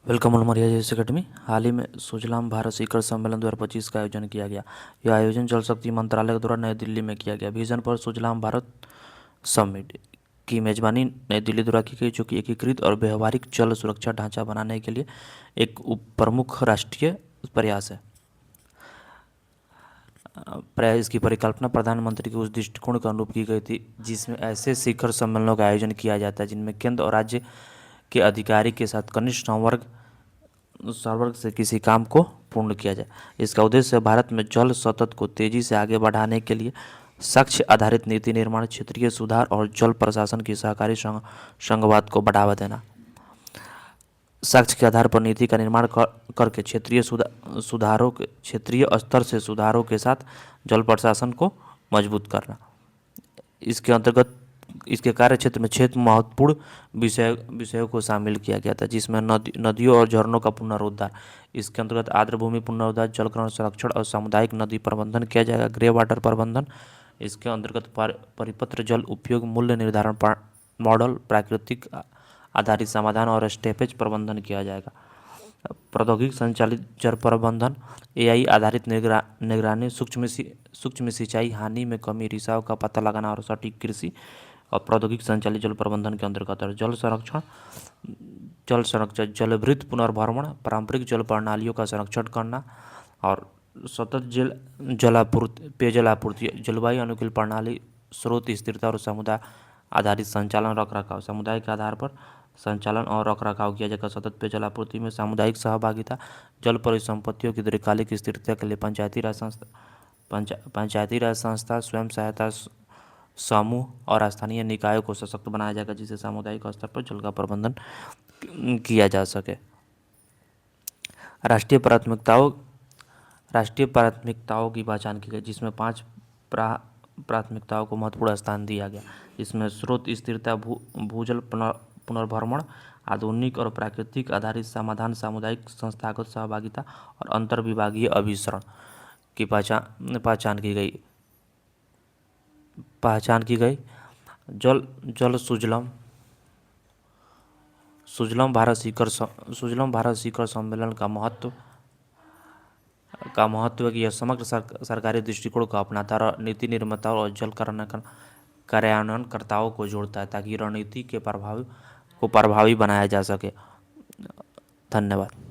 Welcome all मरिया JS academy. हाल ही में सुजलाम भारत शिखर सम्मेलन 2025 का आयोजन किया गया। यह आयोजन जल शक्ति मंत्रालय द्वारा नई दिल्ली में किया गया। विजन पर सुजलाम भारत समिट की मेजबानी नई दिल्ली द्वारा की गई, जो कि एकीकृत और व्यवहारिक जल सुरक्षा ढांचा बनाने के लिए एक प्रमुख राष्ट्रीय प्रयास है। प्रयास की परिकल्पना प्रधानमंत्री के उस दृष्टिकोण के अनुरूप की गई थी जिसमें ऐसे शिखर सम्मेलनों का आयोजन किया जाता है जिनमें केंद्र और राज्य के अधिकारी के साथ कनिष्ठ संवर्ग से किसी काम को पूर्ण किया जाए। इसका उद्देश्य भारत में जल सतत को तेजी से आगे बढ़ाने के लिए साक्ष्य आधारित नीति निर्माण, क्षेत्रीय सुधार और जल प्रशासन की सहकारी संघवाद को बढ़ावा देना। साक्ष्य के आधार पर नीति का निर्माण करके क्षेत्रीय स्तर से सुधारों के साथ जल प्रशासन को मजबूत करना। इसके अंतर्गत इसके कार्य क्षेत्र में 6 महत्वपूर्ण विषयों को शामिल किया गया था, जिसमें नदियों और झरनों का पुनरुद्धार। इसके अंतर्गत आर्द्र भूमि पुनरुद्धार, जल ग्रहण संरक्षण और सामुदायिक नदी प्रबंधन किया जाएगा। ग्रे वाटर प्रबंधन, इसके अंतर्गत परिपत्र जल उपयोग मूल्य निर्धारण मॉडल, प्राकृतिक आधारित समाधान और स्टेपेज प्रबंधन किया जाएगा। प्रौद्योगिकी संचालित जल प्रबंधन, एआई आधारित निगरानी, सूक्ष्म सिंचाई, हानि में कमी, रिसाव का पता लगाना और सटीक कृषि। और प्रौद्योगिकी संचालित जल प्रबंधन के अंतर्गत और जल संरक्षण, जलभृत पुनर्भरण, पारंपरिक जल प्रणालियों का संरक्षण करना और सतत पेयजल आपूर्ति, जलवायु अनुकूल प्रणाली, स्रोत स्थिरता और समुदाय आधारित संचालन रख रखाव। समुदाय के आधार पर संचालन और रख रखाव किया जाएगा। सतत पेयजल आपूर्ति में सामुदायिक सहभागिता, जल परिसंपत्तियों की दीर्घकालिक स्थिरता के लिए पंचायती राज संस्था, स्वयं सहायता समूह और स्थानीय निकायों को सशक्त बनाया जाएगा, जिससे सामुदायिक स्तर पर जल का प्रबंधन किया जा सके। राष्ट्रीय प्राथमिकताओं की पहचान की गई, जिसमें 5 प्राथमिकताओं को महत्वपूर्ण स्थान दिया गया। इसमें स्रोत स्थिरता, भूजल पुनर्भरण, आधुनिक और प्राकृतिक आधारित समाधान, सामुदायिक संस्थागत सहभागिता और अंतर्विभागीय अभिसरण की पहचान की गई। जल सुजलम भारत शिखर सम्मेलन का महत्व है कि यह समग्र सरकारी दृष्टिकोण को अपनाता है और नीति निर्माताओं और जल कार्यान्वयनकर्ताओं को जोड़ता है, ताकि रणनीति को प्रभावी बनाया जा सके। धन्यवाद।